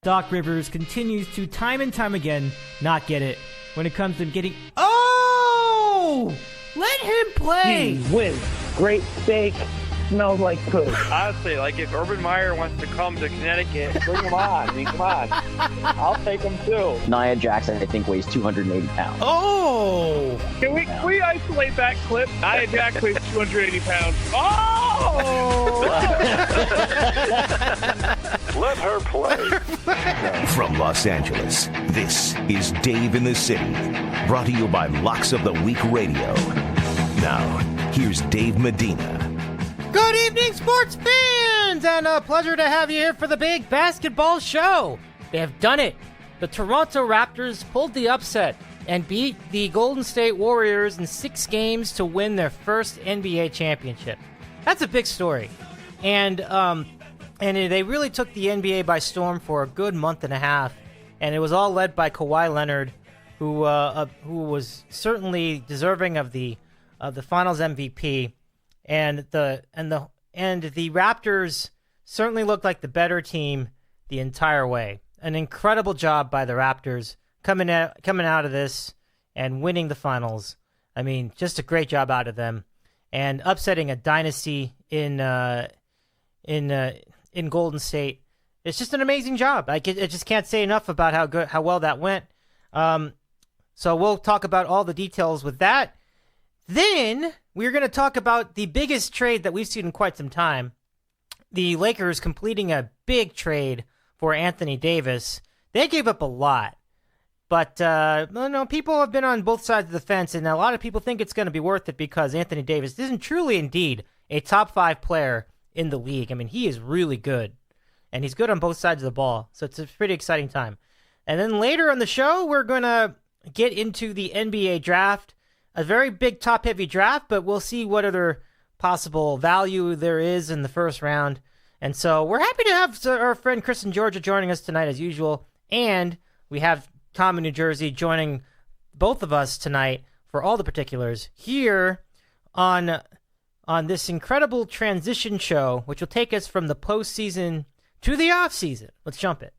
Doc Rivers continues to, time and time again, not get it when it comes to getting... Oh! Let him play! He wins. Great steak. Smells like poop. Honestly, like if Urban Meyer wants to come to Connecticut, Bring him on. I mean, come on. I'll take him too. Nia Jackson, I think, weighs 280 pounds. Oh! can we isolate that clip? Nia Jax weighs 280 pounds. Oh! Let her play. From Los Angeles, this is Dave in the City, brought to you by Locks of the Week Radio. Now, here's Dave Medina. Good evening, sports fans! And a pleasure to have you here for the big basketball show. They have done it. The Toronto Raptors pulled the upset and beat the Golden State Warriors in 6 games to win their first NBA championship. That's a big story. And they really took the NBA by storm for a good month and a half. And it was all led by Kawhi Leonard, who was certainly deserving of the Finals MVP. And the Raptors certainly looked like the better team the entire way. An incredible job by the Raptors coming out of this and winning the finals. I mean, just a great job out of them, and upsetting a dynasty in Golden State. It's just an amazing job. I just can't say enough about how well that went. So we'll talk about all the details with that. Then we're going to talk about the biggest trade that we've seen in quite some time. The Lakers completing a big trade for Anthony Davis. They gave up a lot. But people have been on both sides of the fence, and a lot of people think it's going to be worth it because Anthony Davis isn't truly indeed a top 5 player in the league. I mean, he is really good, and he's good on both sides of the ball. So it's a pretty exciting time. And then later on the show, we're going to get into the NBA draft. A very big top-heavy draft, but we'll see what other possible value there is in the first round. And so we're happy to have our friend Chris in Georgia joining us tonight as usual. And we have Tom in New Jersey joining both of us tonight for all the particulars here on this incredible transition show, which will take us from the postseason to the offseason. Let's jump it.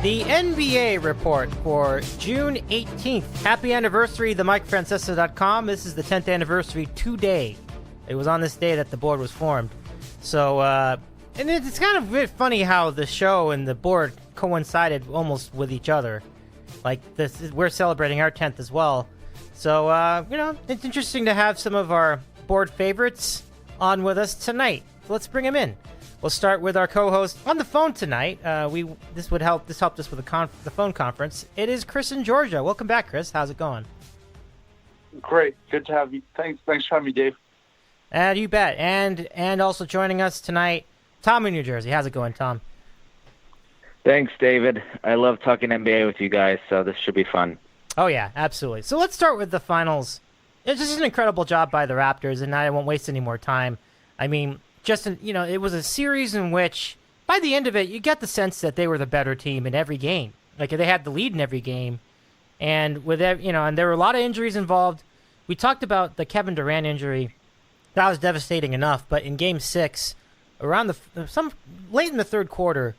The NBA report for June 18th. Happy anniversary, themikefrancesa.com. This is the 10th anniversary today. It was on this day that the board was formed. So, and it's kind of a bit funny how the show and the board coincided almost with each other. Like, we're celebrating our 10th as well. So, it's interesting to have some of our board favorites on with us tonight. So let's bring them in. We'll start with our co-host on the phone tonight. This helped us with the phone conference. It is Chris in Georgia. Welcome back, Chris. How's it going? Great. Good to have you. Thanks for having me, Dave. You bet. And also joining us tonight, Tom in New Jersey. How's it going, Tom? Thanks, David. I love talking NBA with you guys, so this should be fun. Oh, yeah, absolutely. So let's start with the finals. It's just an incredible job by the Raptors, and I won't waste any more time. I mean, it was a series in which, by the end of it, you get the sense that they were the better team in every game. Like, they had the lead in every game, and and there were a lot of injuries involved. We talked about the Kevin Durant injury. That was devastating enough, but in Game 6, late in the third quarter,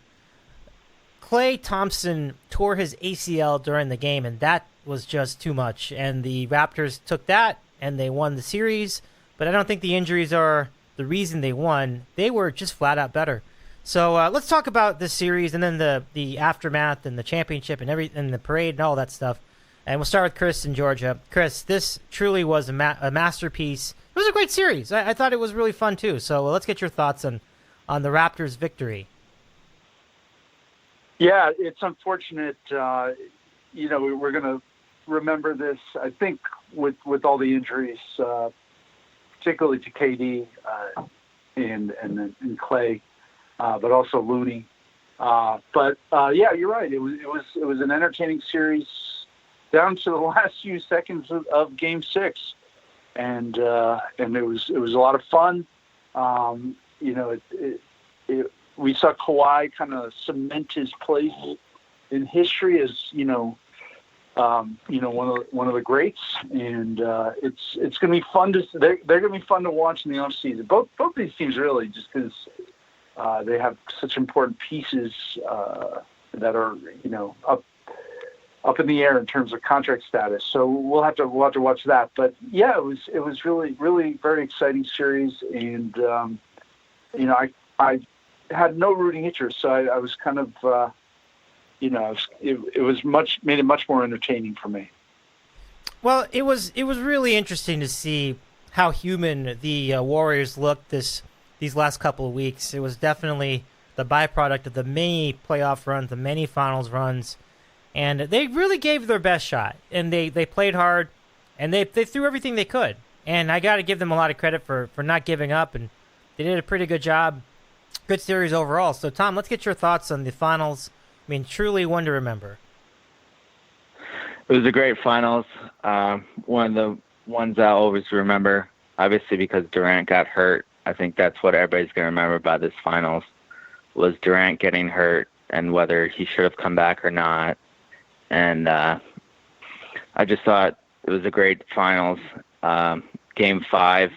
Klay Thompson tore his ACL during the game, and that was just too much. And the Raptors took that, and they won the series, but I don't think the injuries are the reason they won. They were just flat out better. So let's talk about this series and then the aftermath and the championship and the parade and all that stuff. And we'll start with Chris in Georgia. Chris, this truly was a masterpiece. It was a great series. I thought it was really fun too. So let's get your thoughts on the Raptors' victory. Yeah, it's unfortunate. We're going to remember this, I think, with all the injuries, particularly to KD and Klay, but also Looney. But you're right. It was an entertaining series down to the last few seconds of Game 6, and it was a lot of fun. We saw Kawhi kind of cement his place in history as one of the greats, and it's going to be fun to they're going to be fun to watch in the offseason. Both these teams really, just because they have such important pieces that are up in the air in terms of contract status. So we'll have to watch that. But yeah, it was really really very exciting series, and I had no rooting interest, so I was kind of. It was made it much more entertaining for me. Well, it was really interesting to see how human the Warriors looked these last couple of weeks. It was definitely the byproduct of the many playoff runs, the many finals runs, and they really gave their best shot. And they played hard, and they threw everything they could. And I got to give them a lot of credit for not giving up, and they did a pretty good job. Good series overall. So, Tom, let's get your thoughts on the finals. I mean, truly one to remember. It was a great finals. One of the ones I'll always remember, obviously because Durant got hurt. I think that's what everybody's going to remember about this finals, was Durant getting hurt and whether he should have come back or not. And I just thought it was a great finals. Game 5,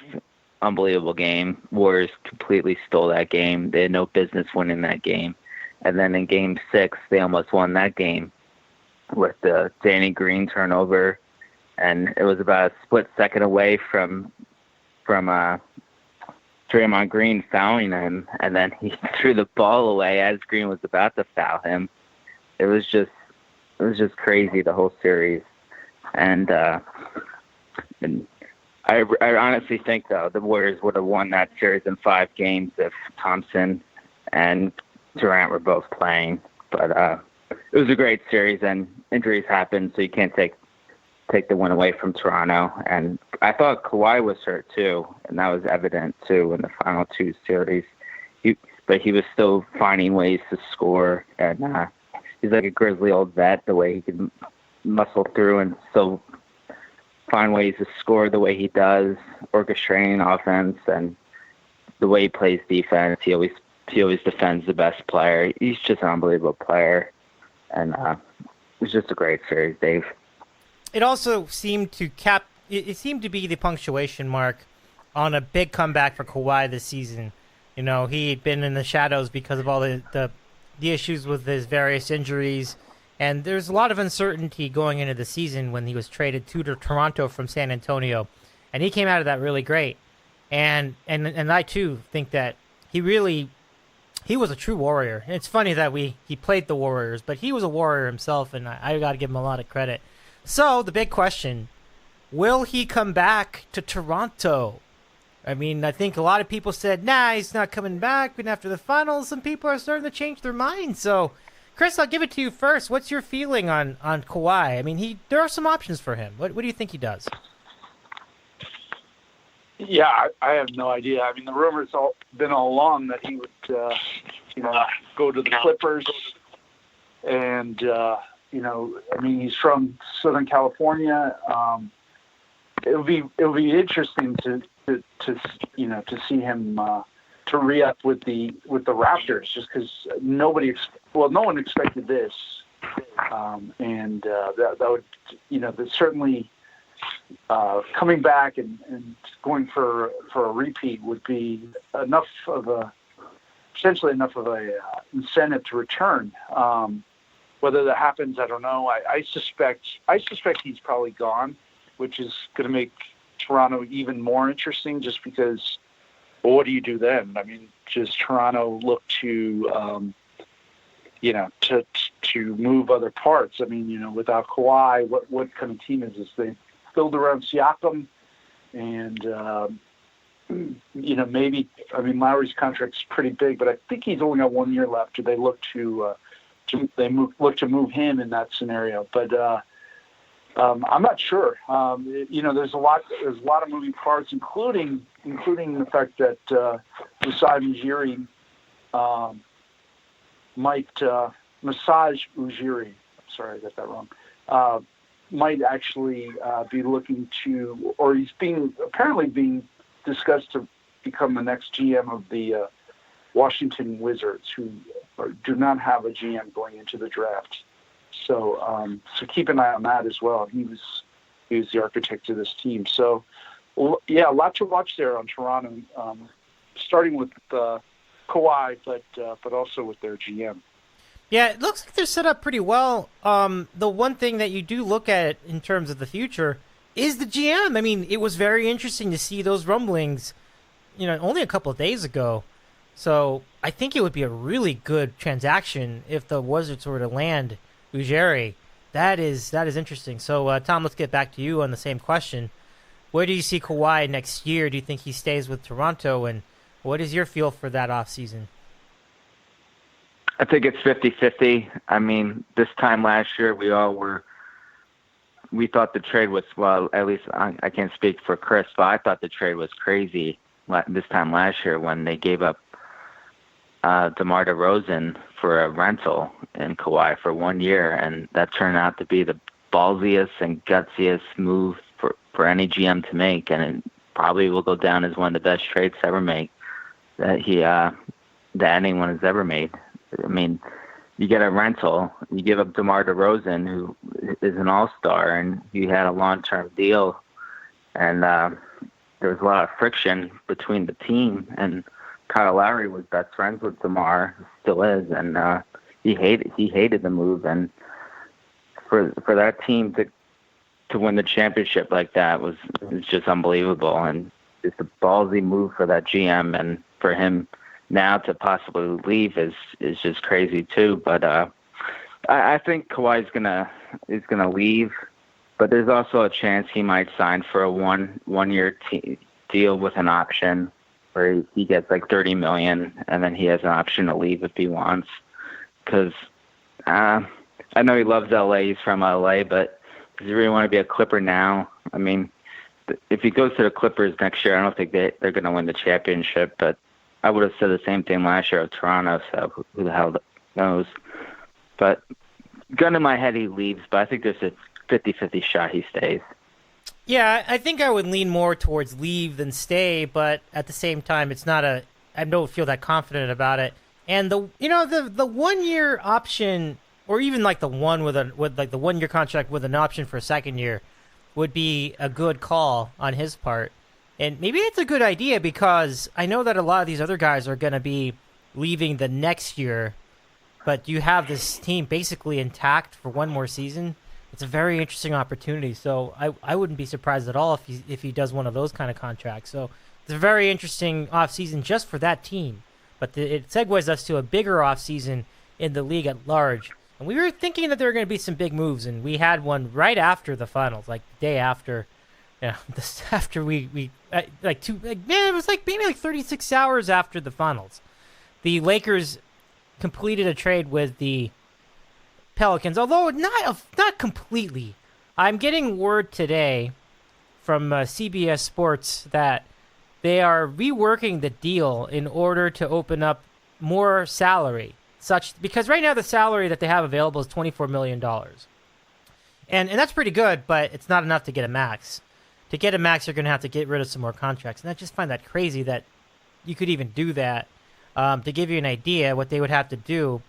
unbelievable game. Warriors completely stole that game. They had no business winning that game. And then in Game 6, they almost won that game with the Danny Green turnover, and it was about a split second away from Draymond Green fouling him, and then he threw the ball away as Green was about to foul him. It was just crazy, the whole series, and I honestly think though the Warriors would have won that series in 5 games if Thompson and Durant were both playing, but it was a great series, and injuries happen, so you can't take the win away from Toronto. And I thought Kawhi was hurt too, and that was evident too in the final 2 series. But he was still finding ways to score, and he's like a grizzly old vet. The way he can muscle through and still find ways to score the way he does, orchestrating offense, and the way he plays defense. He always defends the best player. He's just an unbelievable player. And it was just a great series, Dave. It also seemed to it seemed to be the punctuation mark on a big comeback for Kawhi this season. He'd been in the shadows because of all the issues with his various injuries. And there's a lot of uncertainty going into the season when he was traded to Toronto from San Antonio. And he came out of that really great. And I, too, think that he was a true warrior. And it's funny that he played the Warriors, but he was a warrior himself, and I got to give him a lot of credit. So the big question, will he come back to Toronto? I mean, I think a lot of people said, nah, he's not coming back. And after the finals, some people are starting to change their minds. So, Chris, I'll give it to you first. What's your feeling on Kawhi? I mean, there are some options for him. What do you think he does? Yeah, I have no idea. I mean, the rumors been all along that he would, go to the Clippers, and I mean, he's from Southern California. It'll be interesting to see him to re-up with the Raptors, just because no one expected this, and that would that certainly. Coming back and going for a repeat would be potentially enough of a incentive to return. Whether that happens, I don't know. I suspect he's probably gone, which is going to make Toronto even more interesting. Just because, well, what do you do then? I mean, does Toronto look to to move other parts? I mean, without Kawhi, what kind of team is this? They build around Siakam, and maybe. I mean, Lowry's contract's pretty big, but I think he's only got 1 year left. Do they look to move him in that scenario? But I'm not sure. There's a lot of moving parts, including the fact that Masai Ujiri might Masai Ujiri. Sorry, I got that wrong. Might actually be looking to, or he's apparently being discussed to become the next GM of the Washington Wizards, who do not have a GM going into the draft. So so keep an eye on that as well. He was the architect of this team. So yeah, a lot to watch there on Toronto, starting with Kawhi, but also with their GM. Yeah, it looks like they're set up pretty well. The one thing that you do look at in terms of the future is the GM. I mean, it was very interesting to see those rumblings, only a couple of days ago. So I think it would be a really good transaction if the Wizards were to land Ujiri. That is interesting. So, Tom, let's get back to you on the same question. Where do you see Kawhi next year? Do you think he stays with Toronto? And what is your feel for that offseason? I think it's 50-50. I mean, this time last year, we thought the trade was, well, at least I can't speak for Chris, but I thought the trade was crazy this time last year when they gave up DeMar DeRozan for a rental in Kawhi for 1 year, and that turned out to be the ballsiest and gutsiest move for any GM to make, and it probably will go down as one of the best trades ever made that anyone has ever made. I mean, you get a rental, you give up DeMar DeRozan, who is an all-star, and you had a long-term deal, and there was a lot of friction between the team, and Kyle Lowry was best friends with DeMar, still is, and he hated the move, and for that team to win the championship like that was just unbelievable, and it's a ballsy move for that GM, and for him now to possibly leave is just crazy too. But I think Kawhi is gonna leave, but there's also a chance he might sign for a one year deal with an option where he gets like $30 million, and then he has an option to leave if he wants. Because I know he loves LA, he's from LA, but does he really want to be a Clipper now? I mean, if he goes to the Clippers next year, I don't think they're going to win the championship, but I would have said the same thing last year of Toronto, so who the hell knows. But gun in my head, he leaves, but I think there's a 50-50 shot he stays. Yeah, I think I would lean more towards leave than stay, but at the same time, I don't feel that confident about it. And the 1 year option, or even like the 1 year contract with an option for a second year, would be a good call on his part. And maybe it's a good idea because I know that a lot of these other guys are going to be leaving the next year, but you have this team basically intact for one more season. It's a very interesting opportunity, so I wouldn't be surprised at all if he does one of those kind of contracts. So it's a very interesting offseason just for that team. But it segues us to a bigger offseason in the league at large. And we were thinking that there were going to be some big moves, and we had one right after the finals, like the day after. Yeah, after it was like maybe like 36 hours after the finals. The Lakers completed a trade with the Pelicans, although not completely. I'm getting word today from CBS Sports that they are reworking the deal in order to open up more salary, because right now the salary that they have available is $24 million. And that's pretty good, but it's not enough to get a max. To get a max, you're going to have to get rid of some more contracts. And I just find that crazy that you could even do that. To give you an idea, what they would have to do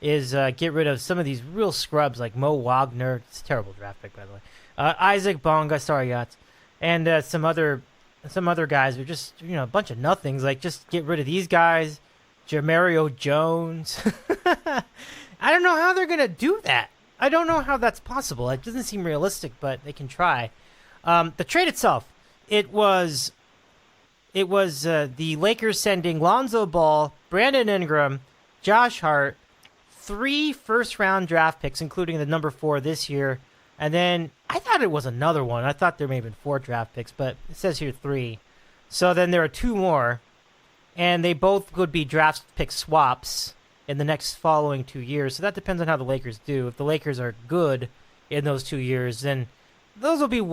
is get rid of some of these real scrubs like Mo Wagner. It's a terrible draft pick, by the way. Isaac Bonga, sorry, Yachts. And some other guys who are just, a bunch of nothings. Like, just get rid of these guys. Jamario Jones. I don't know how they're going to do that. I don't know how that's possible. It doesn't seem realistic, but they can try. The trade itself, it was the Lakers sending Lonzo Ball, Brandon Ingram, Josh Hart, 3 first-round draft picks, including the number 4 this year, and then I thought it was another one. I thought there may have been 4 draft picks, but it says here 3. So then there are 2 more, and they both would be draft pick swaps in the next following 2 years. So that depends on how the Lakers do. If the Lakers are good in those 2 years, then those will be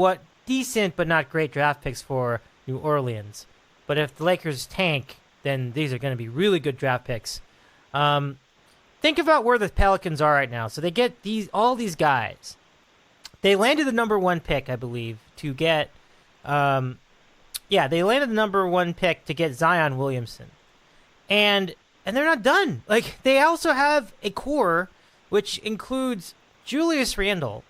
decent but not great draft picks for New Orleans. But if the Lakers tank, then these are going to be really good draft picks. Think about where the Pelicans are right now. So they get all these guys. They landed the number 1 pick, I believe, to get they landed the number 1 pick to get Zion Williamson. And they're not done. Like, they also have a core which includes Julius Randle,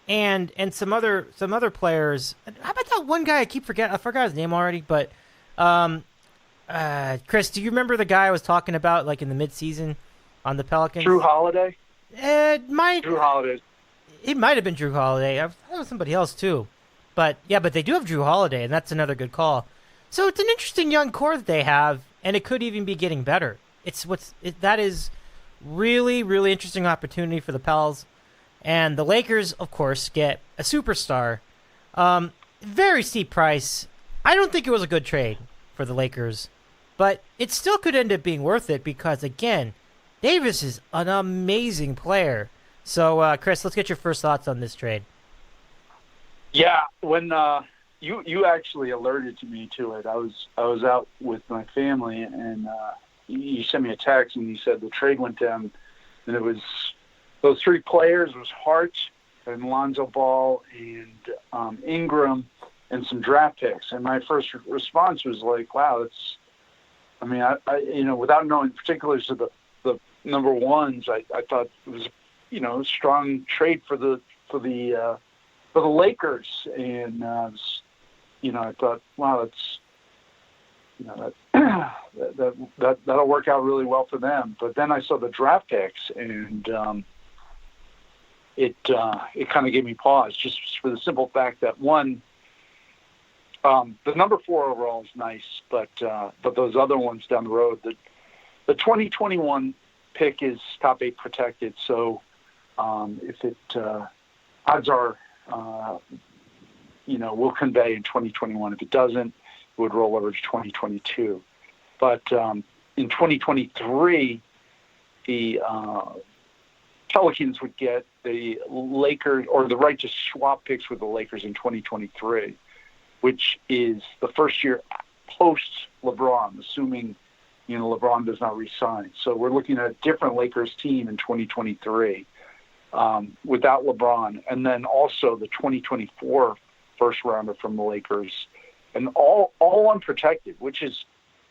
and some other players. How about that one guy I forgot his name already, but Chris, do you remember the guy I was talking about, like in the midseason on the Pelicans? Drew Holiday? Drew Holiday. It might have been Drew Holiday. I thought it was somebody else too. But they do have Drew Holiday, and that's another good call. So it's an interesting young core that they have, and it could even be getting better. That is really, really interesting opportunity for the Pels. And the Lakers, of course, get a superstar. Very steep price. I don't think it was a good trade for the Lakers, but it still could end up being worth it because, again, Davis is an amazing player. So, Chris, let's get your first thoughts on this trade. Yeah, when you actually alerted to me to it, I was out with my family, and you sent me a text, and you said the trade went down, and it was those three players was Hart and Lonzo Ball and Ingram and some draft picks. And my first response was like, wow, I without knowing particulars of the number ones, I thought it was, a strong trade for the Lakers. And, I thought, wow, that'll work out really well for them. But then I saw the draft picks, and it kind of gave me pause, just for the simple fact that one, the number 4 overall is nice, but those other ones down the road, the 2021 pick is top 8 protected. So if it odds are, will convey in 2021. If it doesn't, it would roll over to 2022. But in 2023, the Pelicans would get the Lakers, or the right to swap picks with the Lakers in 2023, which is the first year post LeBron, assuming LeBron does not re-sign. So we're looking at a different Lakers team in 2023 without LeBron, and then also the 2024 first rounder from the Lakers, and all unprotected, which is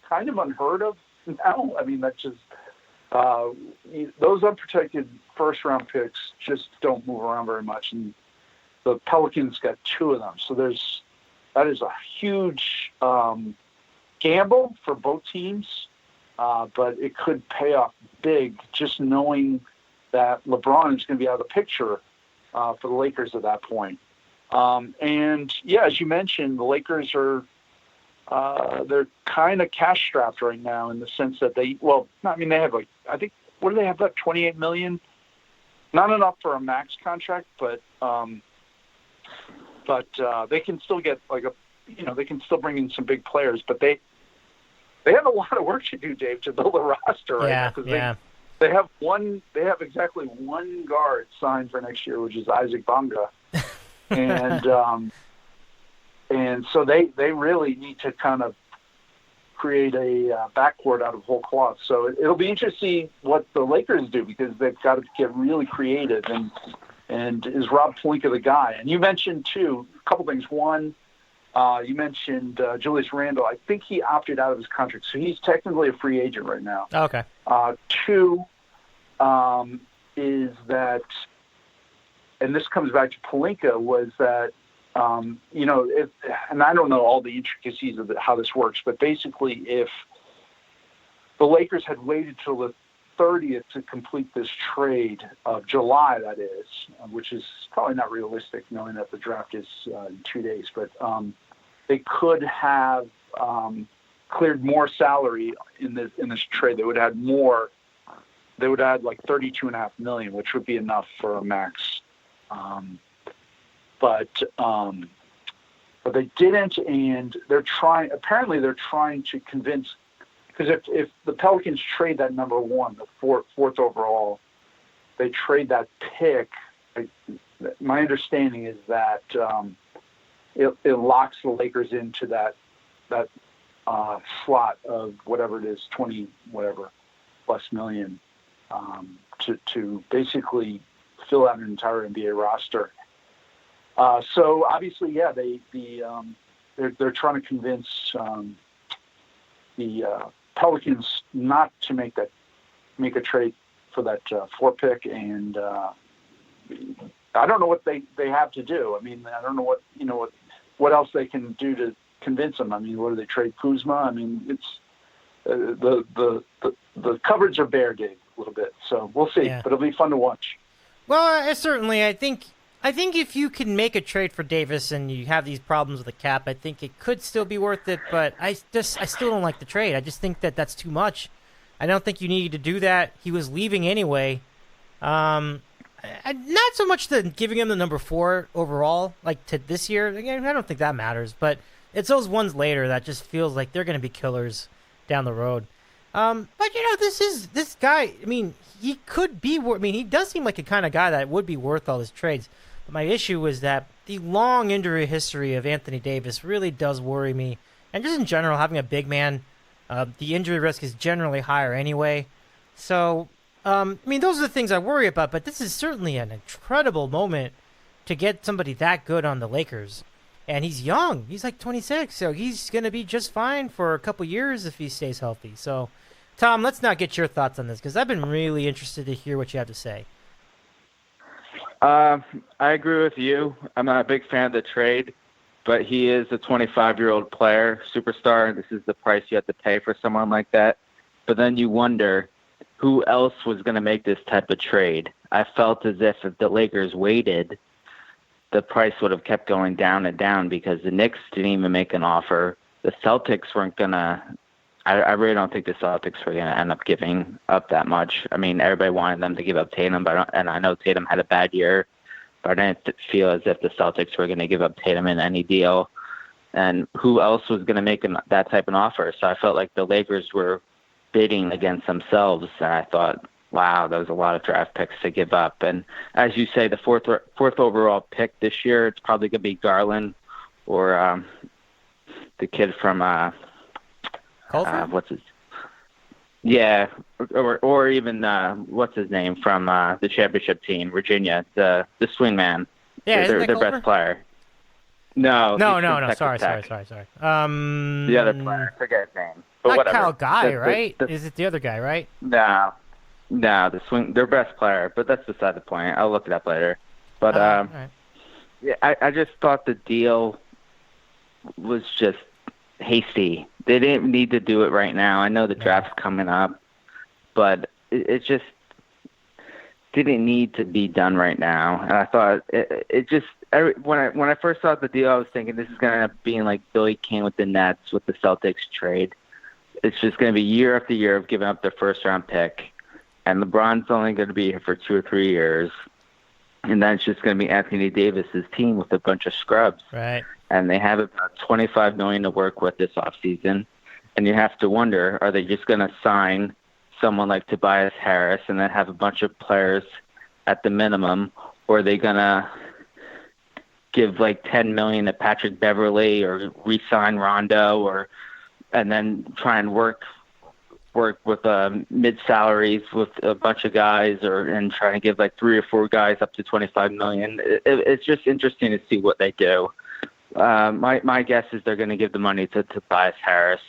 kind of unheard of now. I mean, that's just those unprotected first round picks just don't move around very much, and the Pelicans got 2 of them. So that is a huge gamble for both teams, but it could pay off big just knowing that LeBron is going to be out of the picture for the Lakers at that point. And yeah, as you mentioned, the Lakers are they're kind of cash strapped right now in the sense that they have I think, what do they have, about $28 million? Not enough for a max contract, but they can still get they can still bring in some big players, but they have a lot of work to do, Dave, to build a roster right now, because they have exactly one guard signed for next year, which is Isaac Bonga. And so they really need to kind of create a backcourt out of whole cloth. So it'll be interesting to see what the Lakers do, because they've got to get really creative. And is Rob Pelinka the guy? And you mentioned, too, a couple things. One, you mentioned Julius Randle. I think he opted out of his contract, so he's technically a free agent right now. Okay. 2 is that, and this comes back to Pelinka, was that, and I don't know all the intricacies of how this works, but basically if the Lakers had waited till the 30th to complete this trade of July, that is, which is probably not realistic knowing that the draft is in 2 days, but they could have cleared more salary in this trade. They would have had more. They would add like $32.5 million, which would be enough for a max. But they didn't, and they're trying. Apparently, they're trying to convince. Because if the Pelicans trade that number 1, the fourth overall, they trade that pick. My understanding is that it locks the Lakers into that slot of whatever it is, 20 whatever plus million, to basically fill out an entire NBA roster. So obviously, yeah, they're trying to convince the Pelicans not to make a trade for that 4 pick, and I don't know what they have to do. I mean, I don't know what else they can do to convince him. I mean, what do they trade Kuzma? I mean, it's the cupboards are bare, Dave, a little bit. So we'll see, but it'll be fun to watch. Well, certainly, I think if you can make a trade for Davis and you have these problems with the cap, I think it could still be worth it. But I still don't like the trade. I just think that that's too much. I don't think you need to do that. He was leaving anyway. Not so much the giving him the number 4 overall, like to this year. Again, I don't think that matters. But it's those ones later that just feels like they're going to be killers down the road. But this guy. I mean, he could be. I mean, he does seem like a kind of guy that would be worth all his trades. But my issue is that the long injury history of Anthony Davis really does worry me. And just in general, having a big man, the injury risk is generally higher anyway. So, I mean, those are the things I worry about. But this is certainly an incredible moment to get somebody that good on the Lakers. And he's young. He's like 26, so he's going to be just fine for a couple years if he stays healthy. So, Tom, let's not get your thoughts on this because I've been really interested to hear what you have to say. I agree with you. I'm not a big fan of the trade, but he is a 25-year-old player, superstar, and this is the price you have to pay for someone like that. But then you wonder who else was going to make this type of trade. I felt as if the Lakers waited, the price would have kept going down and down because the Knicks didn't even make an offer. The Celtics weren't going to – I really don't think the Celtics were going to end up giving up that much. I mean, everybody wanted them to give up Tatum, and I know Tatum had a bad year, but I didn't feel as if the Celtics were going to give up Tatum in any deal. And who else was going to make that type of offer? So I felt like the Lakers were bidding against themselves, and I thought, wow, that was a lot of draft picks to give up. And as you say, the fourth overall pick this year, it's probably going to be Garland or the kid from what's his? Yeah, or even what's his name from the championship team, Virginia, the swing man. Yeah, they're their best player. No. Sorry. The other player, I forget his name. But not whatever. Kyle Guy, right? Is it the other guy, right? No, their best player, but that's beside the point. I'll look it up later. But right. yeah, I just thought the deal was just hasty. They didn't need to do it right now. I know the draft's coming up, but it just didn't need to be done right now. And I thought it just when I first saw the deal, I was thinking this is going to end up being like Billy King with the Nets with the Celtics trade. It's just going to be year after year of giving up their first-round pick, and LeBron's only going to be here for 2 or 3 years, and then it's just going to be Anthony Davis's team with a bunch of scrubs. Right. And they have about $25 million to work with this offseason, and you have to wonder, are they just going to sign someone like Tobias Harris and then have a bunch of players at the minimum, or are they going to give like $10 million to Patrick Beverley or re-sign Rondo and then try and work with mid salaries with a bunch of guys and try to give like 3 or 4 guys up to $25 million. It's just interesting to see what they do. My guess is they're going to give the money to Tobias Harris.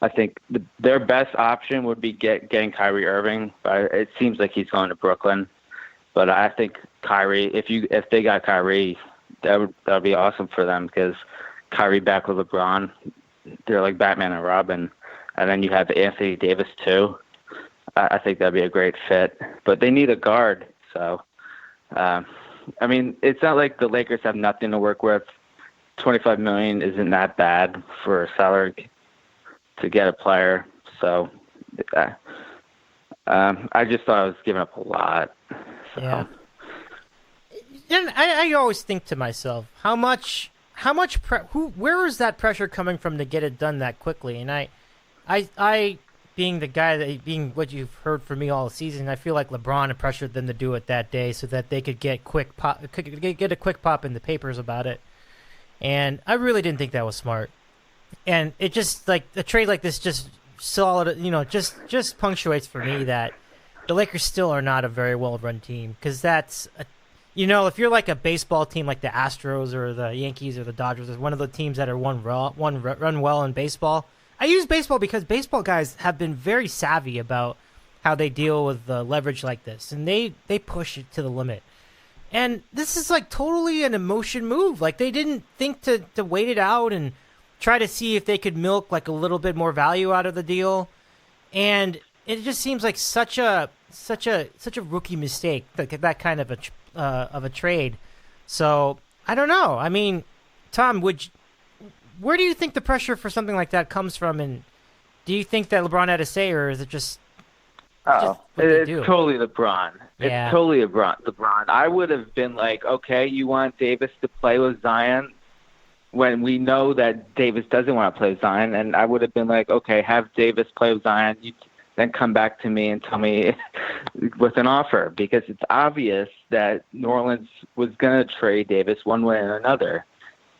I think their best option would be getting Kyrie Irving, but it seems like he's going to Brooklyn. But I think Kyrie, if they got Kyrie, that would be awesome for them because Kyrie back with LeBron, they're like Batman and Robin. And then you have Anthony Davis too. I think that'd be a great fit. But they need a guard, so I mean, it's not like the Lakers have nothing to work with. $25 million isn't that bad for a salary to get a player. So I just thought I was giving up a lot. So. Yeah. And I always think to myself, where is that pressure coming from to get it done that quickly? And I being the guy being what you've heard from me all season, I feel like LeBron pressured them to do it that day so that they could get a quick pop in the papers about it. And I really didn't think that was smart. And it just like a trade like this just solid, just punctuates for me that the Lakers still are not a very well-run team because that's, if you're like a baseball team like the Astros or the Yankees or the Dodgers, or one of the teams that are run well in baseball. I use baseball because baseball guys have been very savvy about how they deal with the leverage like this, and they push it to the limit. And this is like totally an emotion move. Like they didn't think to wait it out and try to see if they could milk like a little bit more value out of the deal. And it just seems like such a rookie mistake, that kind of a trade. So I don't know. I mean, Tom, where do you think the pressure for something like that comes from? And do you think that LeBron had a say, or is it just? It's totally LeBron. Yeah. It's totally LeBron. I would have been like, okay, you want Davis to play with Zion when we know that Davis doesn't want to play with Zion, and I would have been like, okay, have Davis play with Zion, you then come back to me and tell me with an offer, because it's obvious that New Orleans was going to trade Davis one way or another,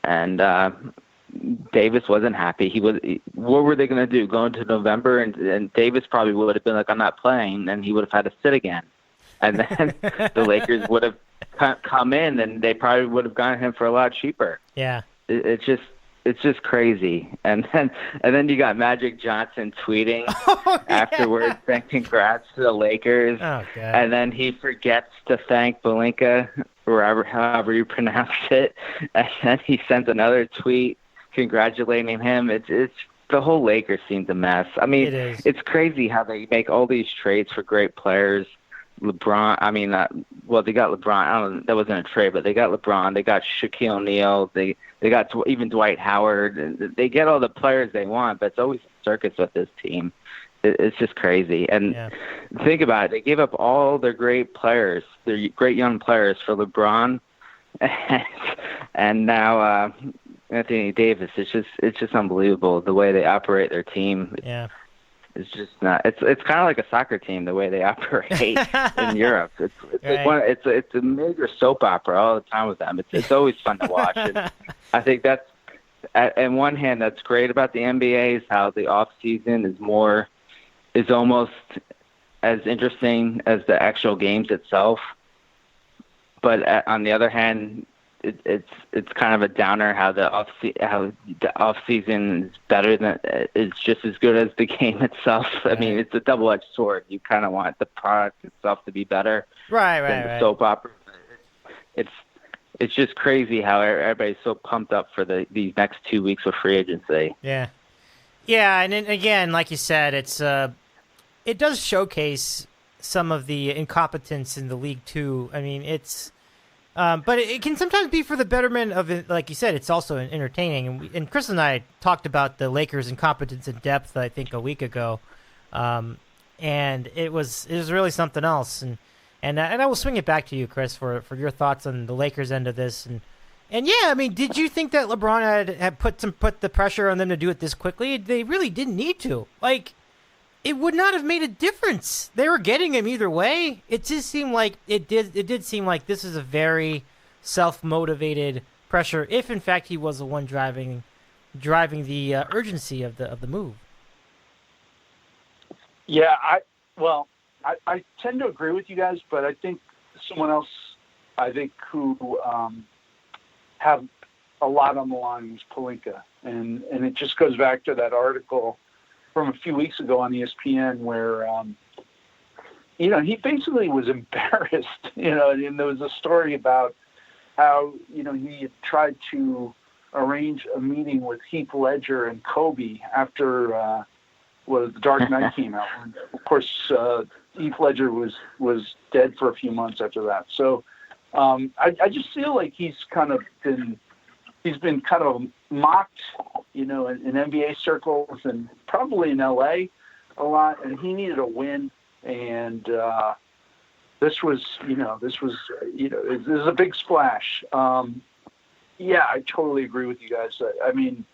and Davis wasn't happy. What were they going to do? Go into November, and Davis probably would have been like, I'm not playing, and he would have had to sit again. And then the Lakers would have come in, and they probably would have gotten him for a lot cheaper. Yeah. It's just crazy. And then you got Magic Johnson tweeting afterwards saying congrats to the Lakers. Oh, God. And then he forgets to thank Pelinka, or however you pronounce it. And then he sends another tweet congratulating him. It's the whole Lakers seems a mess. I mean, it's crazy how they make all these trades for great players. LeBron, they got LeBron. I don't know, that wasn't a trade, but they got LeBron. They got Shaquille O'Neal. They got even Dwight Howard. And they get all the players they want, but it's always a circus with this team. It's just crazy. And think about it. They gave up all their great players, their great young players, for LeBron, and now Anthony Davis. It's just unbelievable the way they operate their team. Yeah. It's just not. It's kind of like a soccer team the way they operate in Europe. It's a major soap opera all the time with them. It's always fun to watch. And I think that's, on one hand, that's great about the NBA is how the off season is almost as interesting as the actual games itself. But on the other hand, it's kind of a downer how the off season is just as good as the game itself. I mean, it's a double-edged sword. You kind of want the product itself to be better than the soap opera. It's just crazy how everybody's so pumped up for these next 2 weeks of free agency. Yeah, and then, again, like you said, it does showcase some of the incompetence in the league too. I mean, but it can sometimes be for the betterment of it. Like you said, it's also entertaining. And Chris and I talked about the Lakers' incompetence in depth, I think, a week ago, and it was really something else. And I will swing it back to you, Chris, for your thoughts on the Lakers' end of this. And yeah, I mean, did you think that LeBron had put the pressure on them to do it this quickly? They really didn't need to. Like, it would not have made a difference. They were getting him either way. It just seemed like it did seem like this is a very self-motivated pressure, if in fact he was the one driving the urgency of the move. Yeah, I tend to agree with you guys, but I think someone else, who have a lot on the line was Pelinka, and it just goes back to that article from a few weeks ago on ESPN where, he basically was embarrassed, and there was a story about how, he had tried to arrange a meeting with Heath Ledger and Kobe after The Dark Knight came out. And of course, Heath Ledger was dead for a few months after that. So I just feel like he's been kind of mocked, in NBA circles and probably in LA a lot, and he needed a win. And this was a big splash. Yeah, I totally agree with you guys. I mean,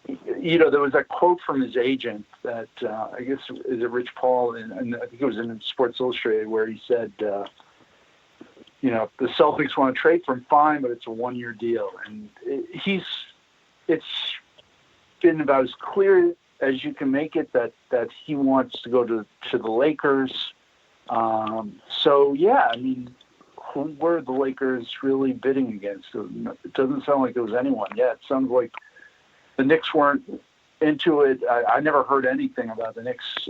there was that quote from his agent that I guess is it Rich Paul, and I think it was in Sports Illustrated, where he said, the Celtics want to trade for him, fine, but it's a 1-year deal. And it's been about as clear as you can make it that he wants to go to the Lakers. So, yeah, I mean, who were the Lakers really bidding against? It doesn't sound like there was anyone yet. It sounds like the Knicks weren't into it. I never heard anything about the Knicks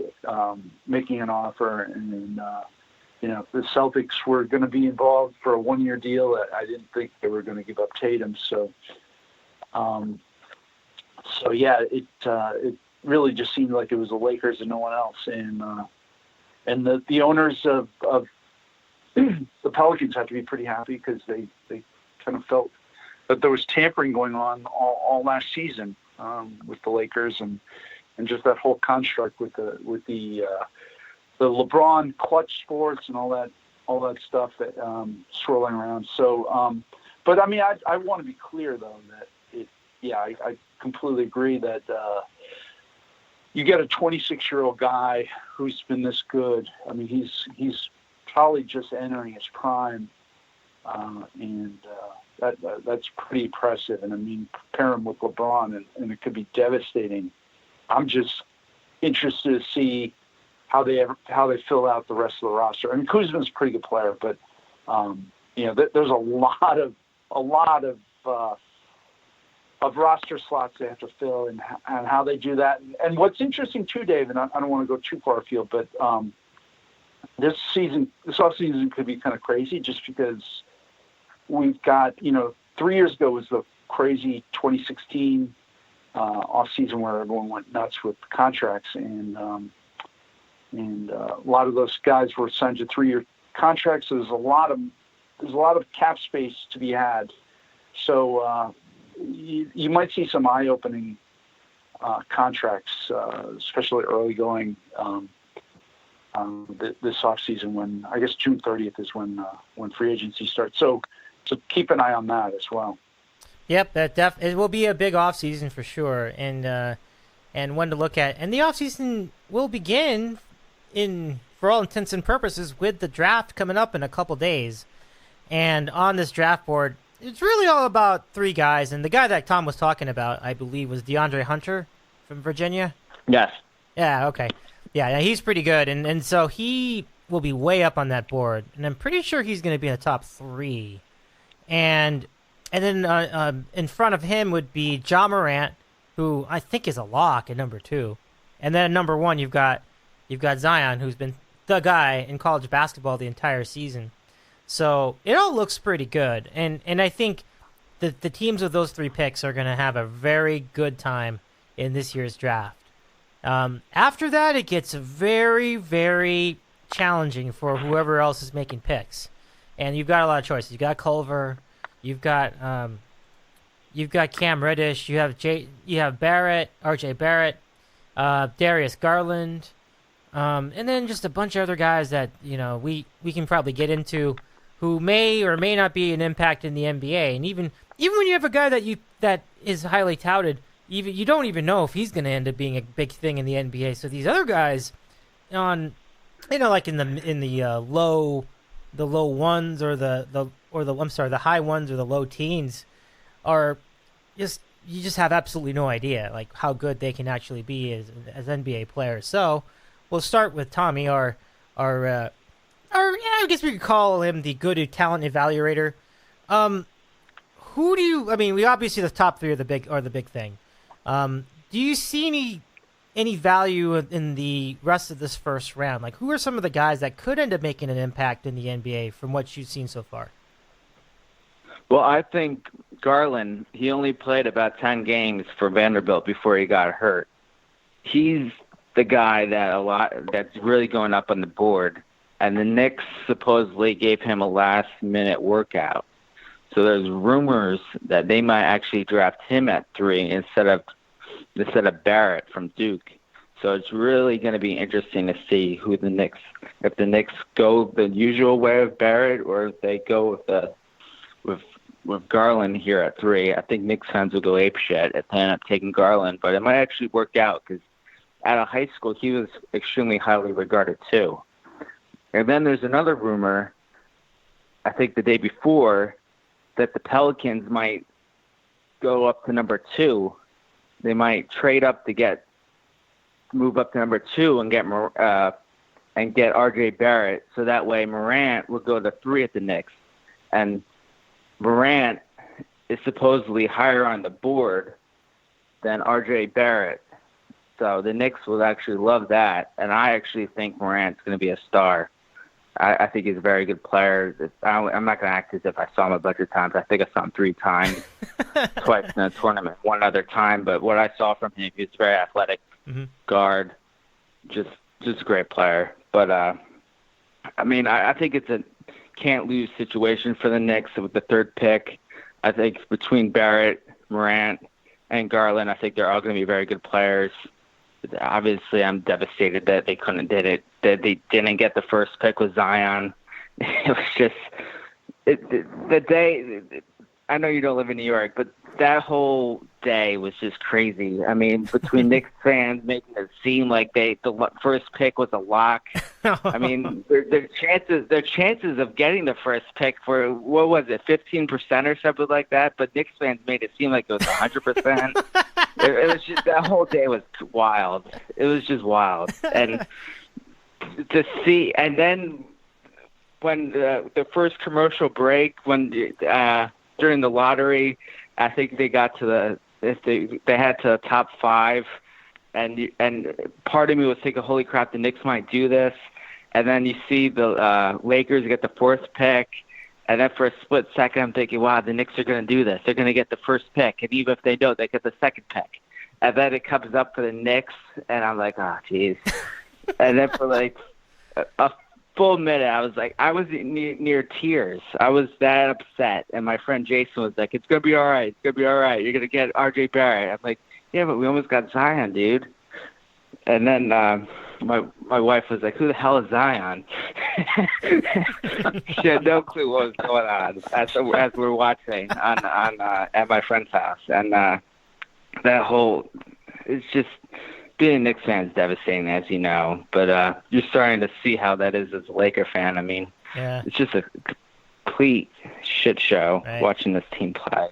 making an offer. And the Celtics were going to be involved for a one-year deal. I didn't think they were going to give up Tatum. So yeah, it really just seemed like it was the Lakers and no one else. And the owners of the Pelicans have to be pretty happy because they kind of felt that there was tampering going on all last season with the Lakers and just that whole construct with the LeBron clutch sports and all that stuff that swirling around. So, but I mean, I want to be clear though that I completely agree that you get a 26-year-old guy who's been this good. I mean, he's probably just entering his prime, and that's pretty impressive. And I mean, pair him with LeBron, and it could be devastating. I'm just interested to see how they fill out the rest of the roster. I mean, Kuzma's a pretty good player, but there's a lot of roster slots they have to fill, and how they do that. And what's interesting too, Dave, and I don't want to go too far afield, but this offseason could be kind of crazy just because we've got 3 years ago was the crazy 2016 offseason where everyone went nuts with contracts, and a lot of those guys were signed to 3-year contracts. So there's a lot of cap space to be had. So you might see some eye-opening contracts, especially early going this offseason. When I guess June 30th is when free agency starts. So keep an eye on that as well. Yep, it will be a big offseason for sure, and one to look at. And the offseason will begin for all intents and purposes with the draft coming up in a couple days. And on this draft board, it's really all about 3 guys. And the guy that Tom was talking about, I believe, was DeAndre Hunter from Virginia. Yes. Yeah, okay. Yeah, he's pretty good. And so he will be way up on that board. And I'm pretty sure he's going to be in the top 3. And then in front of him would be Ja Morant, who I think is a lock at number 2. And then at number 1, you've got Zion, who's been the guy in college basketball the entire season. So it all looks pretty good. And I think the teams with those 3 picks are going to have a very good time in this year's draft. After that, it gets very, very challenging for whoever else is making picks. And you've got a lot of choices. You've got Culver. You've got Cam Reddish. You have Barrett, RJ Barrett, Darius Garland, and then just a bunch of other guys that we can probably get into, who may or may not be an impact in the NBA. And even when you have a guy that is highly touted, you don't even know if he's going to end up being a big thing in the NBA. So these other guys, like in the low ones or the high ones or the low teens, are you just have absolutely no idea like how good they can actually be as NBA players. So we'll start with Tommy, our I guess we could call him the good talent evaluator. We obviously the top 3 are the big thing. Do you see any value in the rest of this first round? Like, who are some of the guys that could end up making an impact in the NBA from what you've seen so far? Well, I think Garland, he only played about 10 games for Vanderbilt before he got hurt. He's the guy that's really going up on the board. And the Knicks supposedly gave him a last-minute workout. So there's rumors that they might actually draft him at 3 instead of Barrett from Duke. So it's really going to be interesting to see if the Knicks go the usual way of Barrett, or if they go with Garland here at 3. I think Knicks fans will go apeshit if they end up taking Garland, but it might actually work out because out of high school he was extremely highly regarded too. And then there's another rumor, I think the day before, that the Pelicans might go up to number 2. They might trade up to move up to number 2 and get RJ Barrett, so that way Morant will go to 3 at the Knicks. And Morant is supposedly higher on the board than RJ Barrett. So the Knicks will actually love that, and I actually think Morant's going to be a star. I think he's a very good player. I'm not going to act as if I saw him a bunch of times. I think I saw him 3 times, twice in a tournament, one other time. But what I saw from him, he's very athletic guard, just a great player. But, I mean, I think it's a can't-lose situation for the Knicks with the 3rd pick. I think between Barrett, Morant, and Garland, I think they're all going to be very good players. Obviously, I'm devastated that they they didn't get the first pick with Zion. It was just the day. I know you don't live in New York, but that whole day was just crazy. I mean, between Knicks fans making it seem like the first pick was a lock. I mean, their chances of getting the first pick for, what was it, 15% or something like that. But Knicks fans made it seem like it was 100%. It was just, that whole day was wild. It was just wild, and to see, and then when the first commercial break, when during the lottery, I think they got to they had to top 5, and part of me was thinking, holy crap, the Knicks might do this, and then you see the Lakers get the 4th pick. And then for a split second, I'm thinking, wow, the Knicks are going to do this. They're going to get the first pick. And even if they don't, they get the 2nd pick. And then it comes up for the Knicks, and I'm like, oh, jeez. And then for like a full minute, I was near tears. I was that upset. And my friend Jason was like, it's going to be all right. It's going to be all right. You're going to get R.J. Barrett. I'm like, yeah, but we almost got Zion, dude. And then my wife was like, who the hell is Zion? She had no clue what was going on as we were watching on at my friend's house. And that whole, it's just, being a Knicks fan is devastating, as you know. But you're starting to see how that is as a Laker fan. I mean, It's just a complete shit show watching this team play.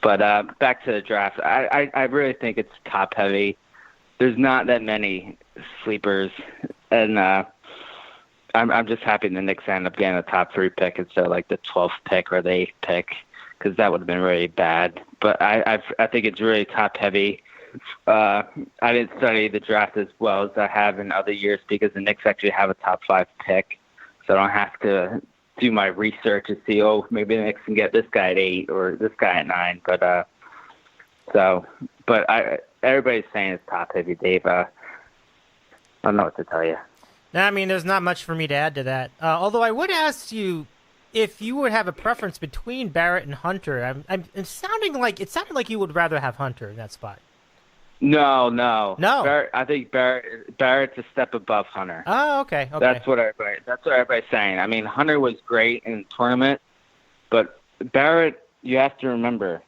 But back to the draft, I really think it's top heavy. There's not that many sleepers, and I'm just happy the Knicks end up getting a top 3 pick instead of like the 12th pick or the 8th pick, because that would have been really bad. But I think it's really top heavy. I didn't study the draft as well as I have in other years because the Knicks actually have a top 5 pick, so I don't have to do my research to see, maybe the Knicks can get this guy at 8 or this guy at 9. But everybody's saying it's top heavy, Dave. I don't know what to tell you. No, I mean, there's not much for me to add to that. Although I would ask you if you would have a preference between Barrett and Hunter. It sounded like you would rather have Hunter in that spot. No. Barrett, I think Barrett's a step above Hunter. Oh, okay. That's what everybody's saying. I mean, Hunter was great in the tournament, but Barrett, you have to remember,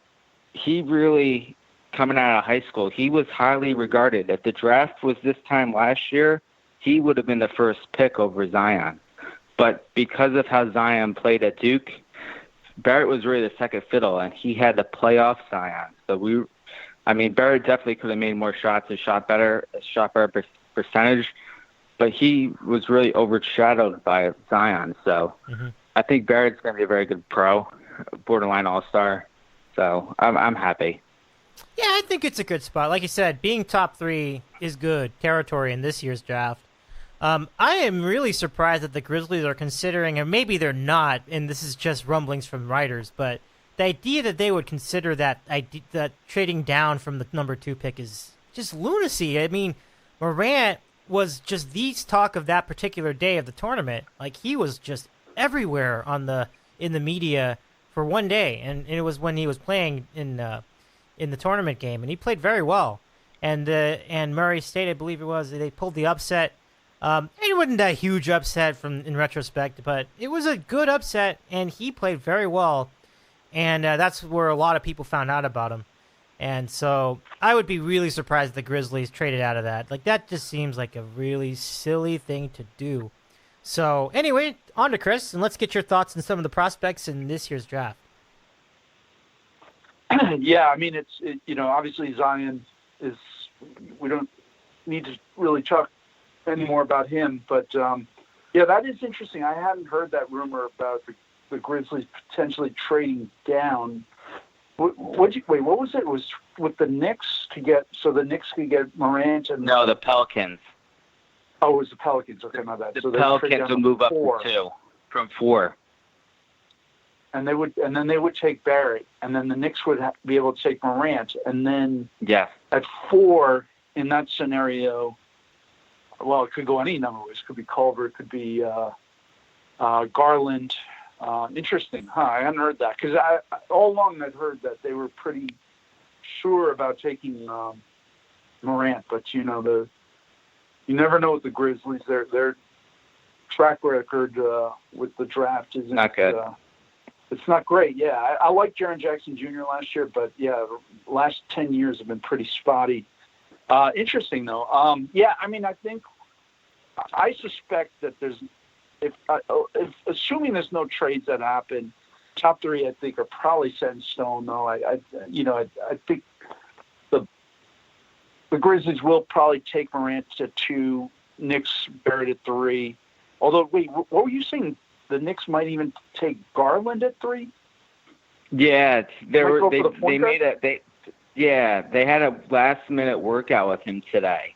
he really, coming out of high school, he was highly regarded. If the draft was this time last year, he would have been the first pick over Zion. But because of how Zion played at Duke, Barrett was really the second fiddle, and he had the playoff Zion. So Barrett definitely could have made more shots and shot better percentage, but he was really overshadowed by Zion. So I think Barrett's going to be a very good pro, borderline all-star. So I'm happy. Yeah, I think it's a good spot. Like you said, being top 3 is good territory in this year's draft. I am really surprised that the Grizzlies are considering, and maybe they're not, and this is just rumblings from writers, but the idea that they would consider that trading down from the number 2 pick is just lunacy. I mean, Morant was just the talk of that particular day of the tournament. Like, he was just everywhere in the media for one day, and it was when he was playing in the tournament game, and he played very well. And Murray State, I believe it was, they pulled the upset. It wasn't a huge upset in retrospect, but it was a good upset, and he played very well. And that's where a lot of people found out about him. And so I would be really surprised if the Grizzlies traded out of that. Like, that just seems like a really silly thing to do. So anyway, on to Chris, and let's get your thoughts on some of the prospects in this year's draft. Yeah, I mean, obviously Zion is, we don't need to really talk any more about him, but yeah, that is interesting. I hadn't heard that rumor about the Grizzlies potentially trading down. What was it? It was with the Knicks so the Knicks could get Morant and... No, the Pelicans. Oh, it was the Pelicans. Okay, my bad. The So they would trade Pelicans down would move up four. to 2 from 4. And then they would take Barrett, and then the Knicks would be able to take Morant, and then at 4 in that scenario, well, it could go any number of ways. It could be Culver, it could be Garland. Interesting, huh? I hadn't heard that because all along I'd heard that they were pretty sure about taking Morant, but you never know with the Grizzlies. Their track record with the draft isn't not good. It's not great. Yeah, I like Jaren Jackson Jr. last year, but yeah, the last 10 years have been pretty spotty. Interesting though. I think I suspect that there's if assuming there's no trades that happen, top 3 I think are probably set in stone. Though I think the Grizzlies will probably take Morant to 2, Knicks Barrett at 3. Although, wait, what were you saying? The Knicks might even take Garland at 3. Yeah, they had a last-minute workout with him today,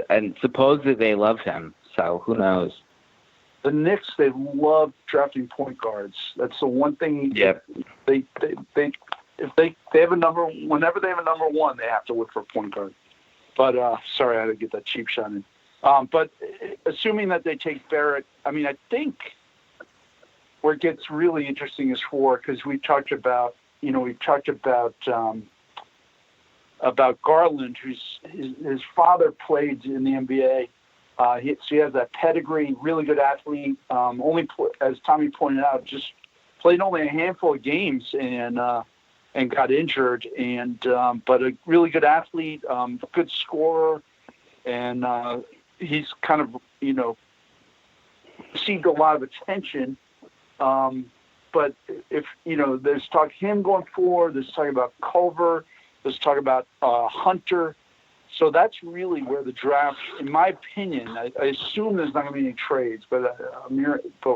and supposedly they love him. So who knows? The Knicks, they love drafting point guards. That's the one thing. Yep. They if they have a number, whenever they have a number 1, they have to look for a point guard. But sorry, I had to get that cheap shot in. But assuming that they take Barrett, I think where it gets really interesting is 4, because we talked about Garland, who's his father played in the NBA. So he has that pedigree, really good athlete. As Tommy pointed out, just played only a handful of games and got injured. But a really good athlete, good scorer, and he's kind of received a lot of attention. But if there's talk him going forward, there's talk about Culver, there's talk about Hunter. So that's really where the draft, in my opinion, I assume there's not going to be any trades, but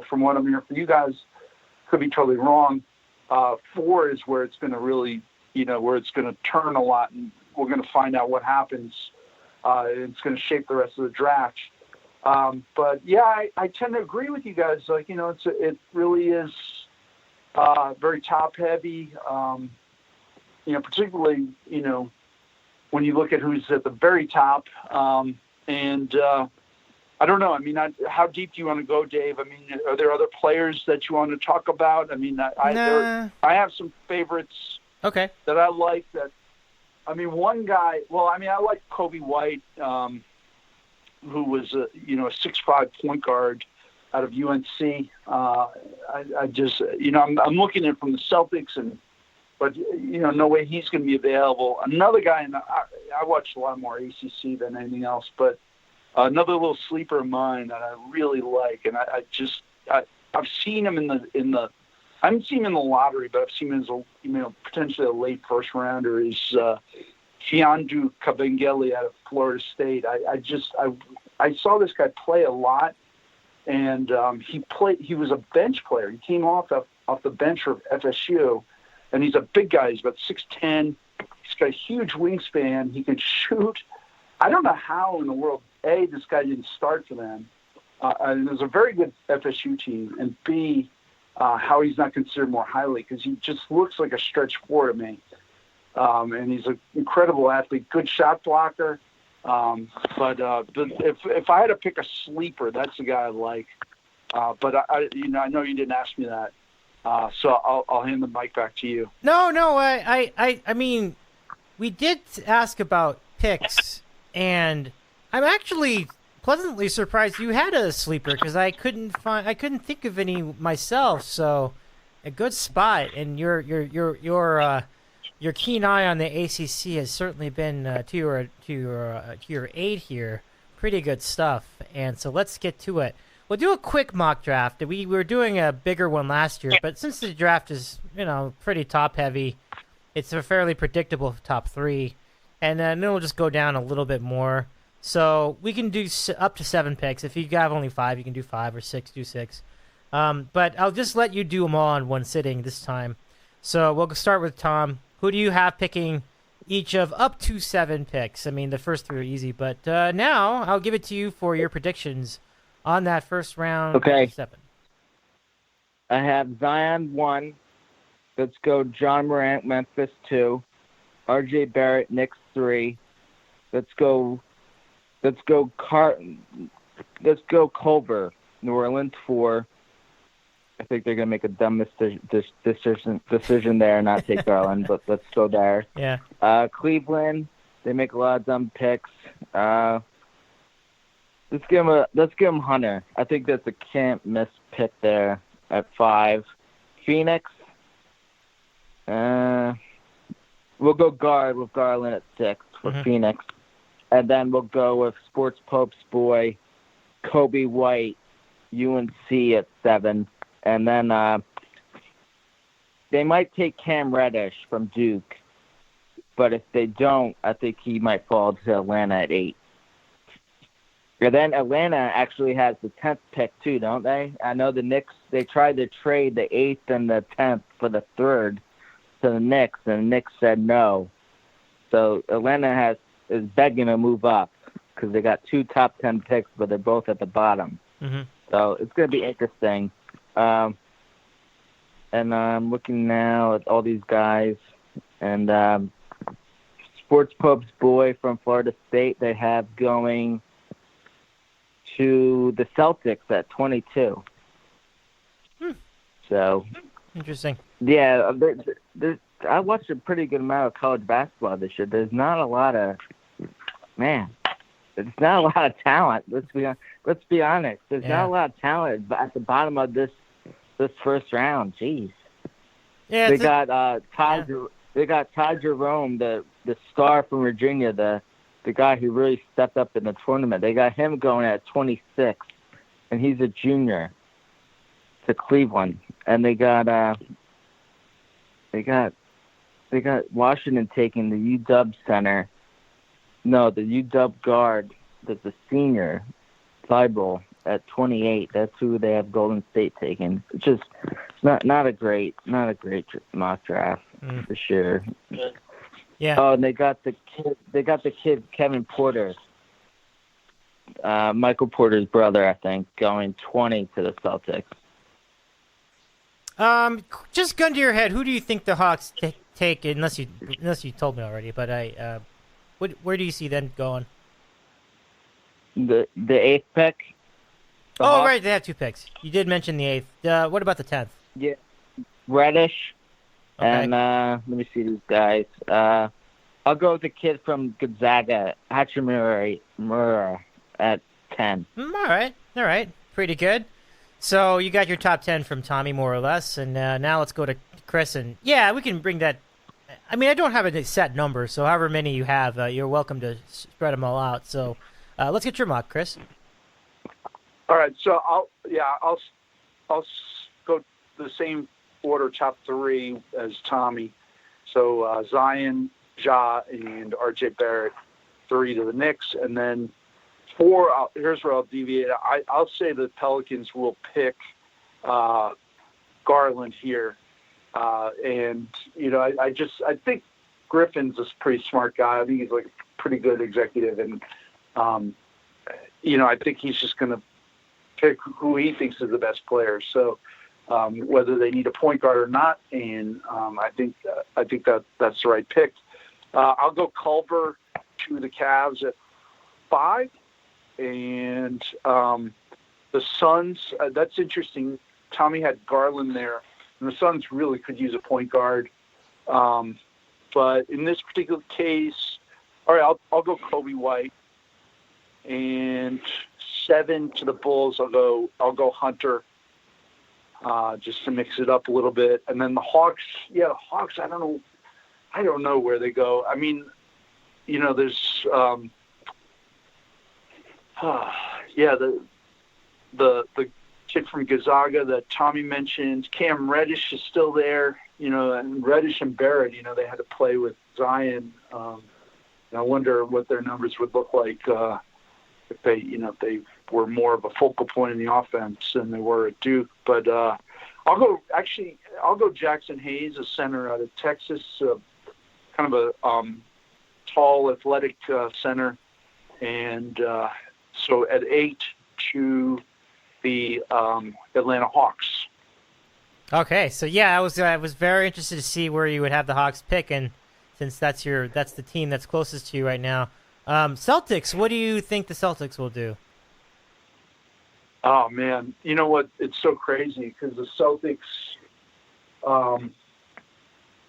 from what I'm hearing from you guys, could be totally wrong. 4 is where it's going to really, where it's going to turn a lot, and we're going to find out what happens. It's going to shape the rest of the draft. But yeah, I tend to agree with you guys. Like, it really is very top heavy. Particularly, when you look at who's at the very top. I don't know. How deep do you want to go, Dave? Are there other players that you want to talk about? I have some favorites. Okay. That I like. One guy. Well, I like Kobe White, who was a 6'5" point guard out of UNC. I just I'm looking at it from the Celtics, but no way he's going to be available. Another guy, and I watched a lot more ACC than anything else, but another little sleeper of mine that I really like, and I've seen him in the I haven't seen him in the lottery, but I've seen him as potentially a late first rounder. Is Fiondu Kabengele out of Florida State. I saw this guy play a lot, and he was a bench player. He came off the bench of FSU, and he's a big guy. He's about 6'10". He's got a huge wingspan. He can shoot. I don't know how in the world, A, this guy didn't start for them. And it was a very good FSU team, and B, how he's not considered more highly, because he just looks like a stretch four to me. And he's an incredible athlete, good shot blocker. But if I had to pick a sleeper, that's the guy I like. But I know you didn't ask me that, so I'll hand the mic back to you. No. I mean, we did ask about picks, and I'm actually pleasantly surprised you had a sleeper, because I couldn't think of any myself. So a good spot, and your keen eye on the ACC has certainly been to your aid here. Pretty good stuff. And so let's get to it. We'll do a quick mock draft. We were doing a bigger one last year, but since the draft is pretty top heavy, it's a fairly predictable top three, and then we'll just go down a little bit more. So we can do up to 7 picks. If you have only 5, you can do 5, or 6, do 6. But I'll just let you do them all in one sitting this time. So we'll start with Tom. Who do you have picking each of up to 7 picks. I mean, the first 3 are easy, but now I'll give it to you for your predictions on that first round. Okay. 7. I have Zion 1. Let's go John Morant, Memphis 2. R.J. Barrett, Knicks 3. Let's go Culver, New Orleans 4. I think they're gonna make a dumb decision there and not take Garland, but let's go there. Yeah. Cleveland, they make a lot of dumb picks. Let's give him Hunter. I think that's a can't miss pick there at 5. Phoenix. We'll go guard with Garland at 6 for Phoenix. And then we'll go with Sports Pope's boy, Kobe White, UNC at 7. And then they might take Cam Reddish from Duke. But if they don't, I think he might fall to Atlanta at 8. And then Atlanta actually has the 10th pick too, don't they? I know the Knicks, they tried to trade the 8th and the 10th for the 3rd to the Knicks, and the Knicks said no. So Atlanta is begging to move up because they got 2 top 10 picks, but they're both at the bottom. Mm-hmm. So it's going to be interesting. And I'm looking now at all these guys, and Sports Pope's boy from Florida State they have going to the Celtics at 22. So interesting. Yeah, I watched a pretty good amount of college basketball this year. There's not a lot of there's not a lot of talent. Let's be honest. There's not a lot of talent at the bottom of this first round. Jeez. Yeah, they got Ty Jerome, the star from Virginia, the guy who really stepped up in the tournament. They got him going at 26, and he's a junior to Cleveland. And they got Washington taking the UW center. No, the UW guard that's a senior, Thibault, at 28. That's who they have Golden State taking. It's just not a great mock draft for sure. Yeah. Oh, and they got the kid Kevin Porter, Michael Porter's brother, I think, going 20 to the Celtics. Just gun to your head, who do you think the Hawks take? Unless you told me already, but where do you see them going? The 8th pick. Hawks? Right, they have 2 picks. You did mention the 8th. What about the 10th? Yeah, Reddish. Okay. And let me see these guys. I'll go with the kid from Gonzaga, Hachimura, at 10. All right, pretty good. So you got your top 10 from Tommy, more or less, and now let's go to Chris. And yeah, we can bring that. I mean, I don't have a set number, so however many you have, you're welcome to spread them all out. So let's get your mock, Chris. All right, so I'll go the same order, top 3 as Tommy. So Zion, Ja, and R.J. Barrett, 3 to the Knicks, and then 4. Here's where I'll deviate. I'll say the Pelicans will pick Garland here, and I think Griffin's a pretty smart guy. I think he's like a pretty good executive, and I think he's just going to pick who he thinks is the best player. So whether they need a point guard or not, and I think that's the right pick. I'll go Culver to the Cavs at 5. And the Suns, that's interesting. Tommy had Garland there, and the Suns really could use a point guard. But in this particular case, all right, I'll go Kobe White. And 7 to the Bulls, I'll go Hunter, just to mix it up a little bit. And then the Hawks, I don't know where they go. I mean, there's the kid from Gonzaga that Tommy mentioned. Cam Reddish is still there, and Reddish and Barrett, they had to play with Zion. And I wonder what their numbers would look like if they were more of a focal point in the offense than they were at Duke. But I'll go Jackson Hayes, a center out of Texas, kind of a tall, athletic center. And so at 8 to the Atlanta Hawks. Okay, so yeah, I was very interested to see where you would have the Hawks pick, and since that's the team that's closest to you right now. Celtics, what do you think the Celtics will do? Oh man, you know what? It's so crazy because the Celtics,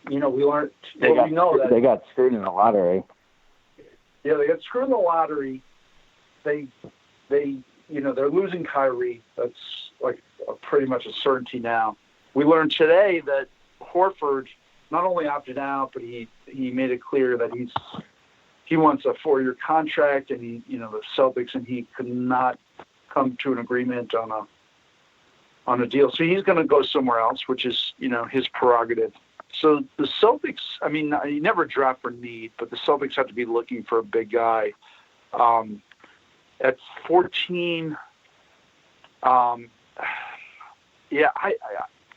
we learned. We know that they got screwed in the lottery. Yeah, they got screwed in the lottery. They're losing Kyrie. That's like pretty much a certainty now. We learned today that Horford not only opted out, but he made it clear that he wants a 4-year contract, and the Celtics and he could not come to an agreement on a deal. So he's going to go somewhere else, which is his prerogative. So the Celtics, I mean, you never draft for need, but the Celtics have to be looking for a big guy. At 14, I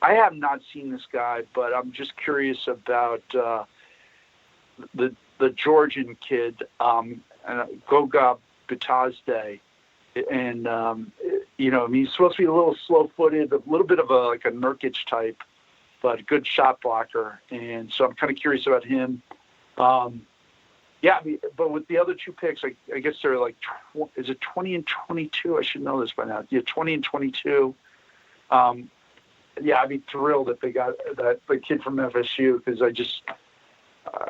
have not seen this guy, but I'm just curious about the Georgian kid, Goga Bitadze. And, he's supposed to be a little slow-footed, a little bit of a Nurkic type, but a good shot blocker. And so I'm kind of curious about him. But with the other two picks, I guess they're like, is it 20 and 22? I should know this by now. Yeah, 20 and 22. I'd be thrilled if they got the kid from FSU because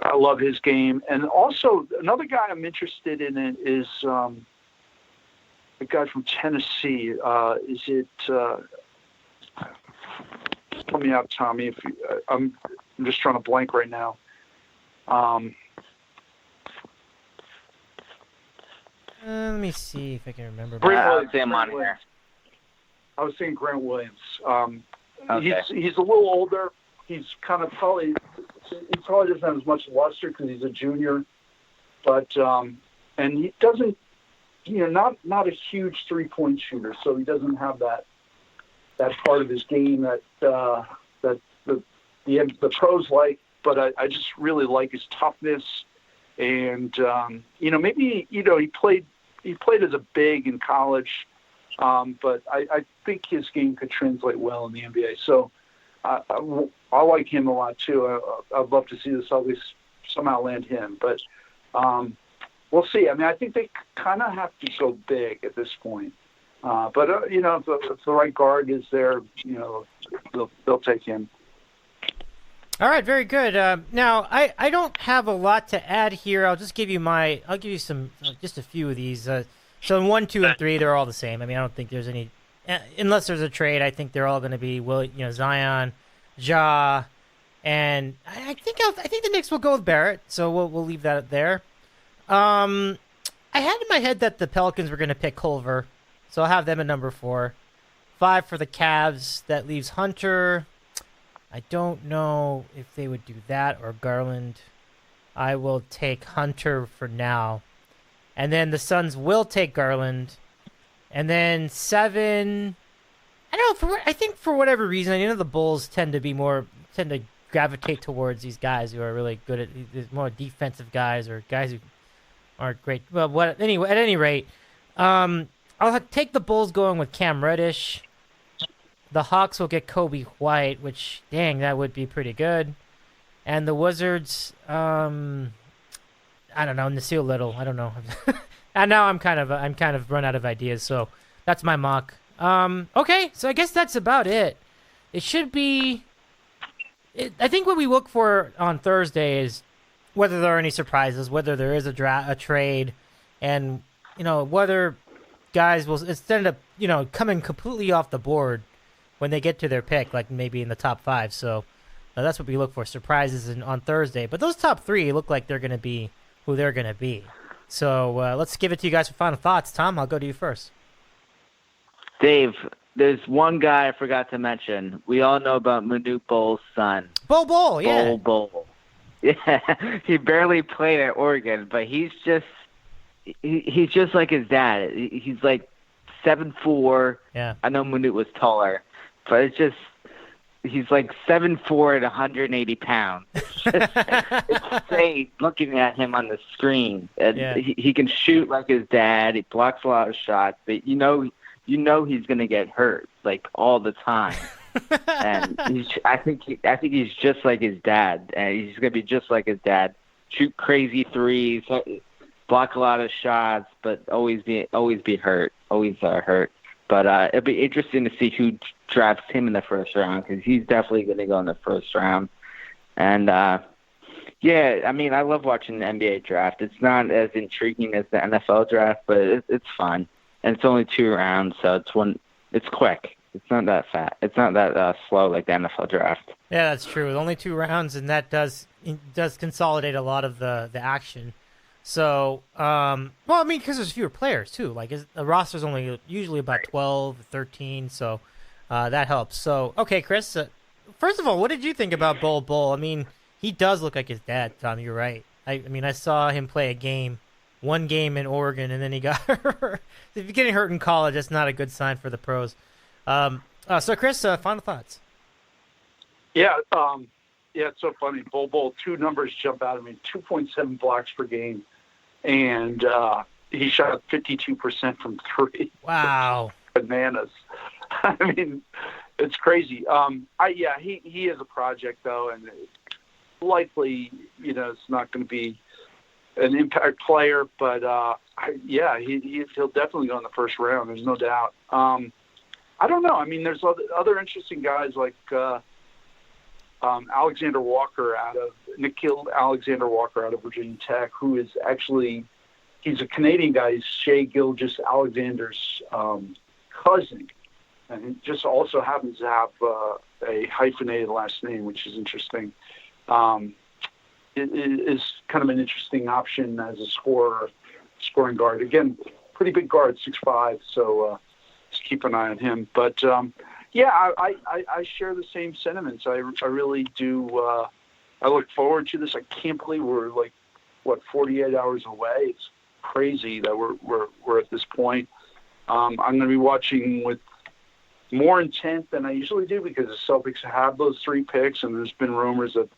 I love his game. And also another guy I'm interested in is the guy from Tennessee. Is it? Help me out, Tommy. If I'm just trying to blank right now. Let me see if I can remember. I was saying Grant Williams. Okay. He's a little older. He's kind of he probably doesn't have as much luster because he's a junior, but and he doesn't, not a huge 3-point shooter, so he doesn't have that part of his game that the pros like. But I just really like his toughness, and maybe he played as a big in college. But I think his game could translate well in the NBA. So I like him a lot, too. I'd love to see the Celtics somehow land him. But we'll see. I mean, I think they kind of have to go big at this point. But if the right guard is there, they'll take him. All right, very good. Now, I don't have a lot to add here. I'll give you some, just a few of these. So in 1, 2, and 3, they're all the same. I mean, I don't think there's any, unless there's a trade. I think they're all going to be Zion, Ja, and I think the Knicks will go with Barrett. So we'll leave that there. I had in my head that the Pelicans were going to pick Culver, so I'll have them at number 4. 5 for the Cavs. That leaves Hunter. I don't know if they would do that or Garland. I will take Hunter for now. And then the Suns will take Garland. And then 7, I don't know, I think for whatever reason, the Bulls tend to gravitate towards these guys who are really good at more defensive guys or guys who aren't great. Well, at any rate, I'll take the Bulls going with Cam Reddish. The Hawks will get Kobe White, which, dang, that would be pretty good. And the Wizards, I don't know, Nasir Little. I don't know. And now I'm kind of run out of ideas, so that's my mock. Okay, so I guess that's about it. It should be. I think what we look for on Thursday is whether there are any surprises, whether there is a trade, and whether guys will instead of coming completely off the board when they get to their pick, like maybe in the top 5. So that's what we look for, surprises on Thursday. But those top 3 look like they're going to be who they're going to be. So let's give it to you guys for final thoughts. Tom, I'll go to you first. Dave, there's one guy I forgot to mention. We all know about Manute Bol's son. Bol, yeah. Bol. Yeah, he barely played at Oregon, but he's just like his dad. He's like 7'4". Yeah. I know Manute was taller, but he's like 7'4" at 180 pounds. It's insane looking at him on the screen. And he can shoot like his dad. He blocks a lot of shots, but you know he's gonna get hurt like all the time. And I think he's just like his dad, and he's gonna be just like his dad. Shoot crazy threes, block a lot of shots, but always be hurt. Always hurt. But it'll be interesting to see who drafts him in the first round, because he's definitely going to go in the first round. And, yeah, I mean, I love watching the NBA draft. It's not as intriguing as the NFL draft, but it's fun. And it's only 2 rounds, so it's quick. It's not that fast. It's not that slow like the NFL draft. Yeah, that's true. Only 2 rounds, and that does consolidate a lot of the action. So, well, I mean, because there's fewer players, too. Like, the roster's only usually about 12, 13, so that helps. So, okay, Chris, first of all, what did you think about Bol Bol? I mean, he does look like his dad, Tom, you're right. I mean, I saw him play one game in Oregon, and then he got hurt. If you're getting hurt in college, that's not a good sign for the pros. So, Chris, final thoughts. Yeah, it's so funny. Bol Bol, 2 numbers jump out at me, 2.7 blocks per game. And he shot 52% from 3. Wow. Bananas. I mean, it's crazy. He is a project, though, and likely, it's not going to be an impact player, but he'll definitely go in the first round. There's no doubt. I don't know. I mean, there's other interesting guys like Alexander Walker Nikhil Alexander Walker out of Virginia Tech, who is actually, he's a Canadian guy. He's Shai Gilgeous-Alexander's cousin. And he just also happens to have a hyphenated last name, which is interesting. It is kind of an interesting option as a scoring guard. Again, pretty big guard, 6'5", so just keep an eye on him. But, I share the same sentiments. I really do. I look forward to this. I can't believe we're 48 hours away. It's crazy that we're at this point. I'm going to be watching with more intent than I usually do, because the Celtics have those 3 picks, and there's been rumors that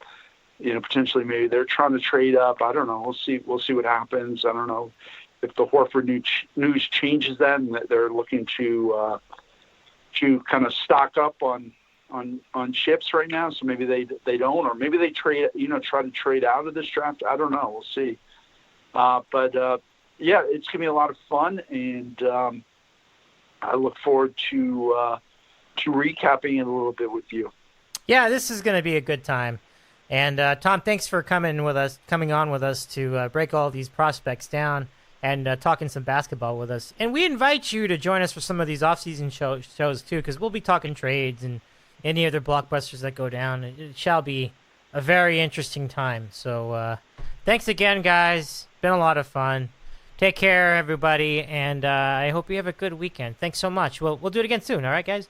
potentially maybe they're trying to trade up. I don't know. We'll see what happens. I don't know if the Horford news changes that, and that they're looking to kind of stock up on chips right now. So maybe they don't, or maybe they try to trade out of this draft. I don't know. We'll see. But it's gonna be a lot of fun, and I look forward to recapping it a little bit with you. Yeah, this is going to be a good time. And Tom, thanks for coming on with us to break all these prospects down and talking some basketball with us. And we invite you to join us for some of these off-season shows too, because we'll be talking trades and any other blockbusters that go down. It shall be a very interesting time. So thanks again, guys. Been a lot of fun. Take care, everybody, and I hope you have a good weekend. Thanks so much. We'll do it again soon. All right, guys?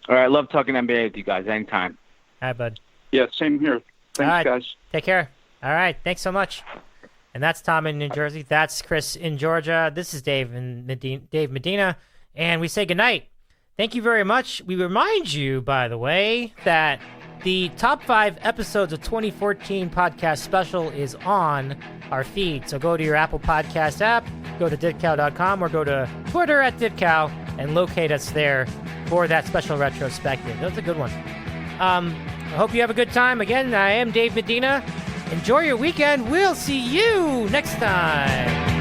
All right. Love talking NBA with you guys anytime. All right, bud. Yeah, same here. Thanks, guys. Take care. All right. Thanks so much. And that's Tom in New Jersey. That's Chris in Georgia. This is Dave Medina. And we say goodnight. Thank you very much. We remind you, by the way, that the top 5 episodes of 2014 podcast special is on our feed. So go to your Apple Podcast app, go to DITCOW.com, or go to Twitter at DITCOW and locate us there for that special retrospective. That was a good one. I hope you have a good time. Again, I am Dave Medina. Enjoy your weekend. We'll see you next time.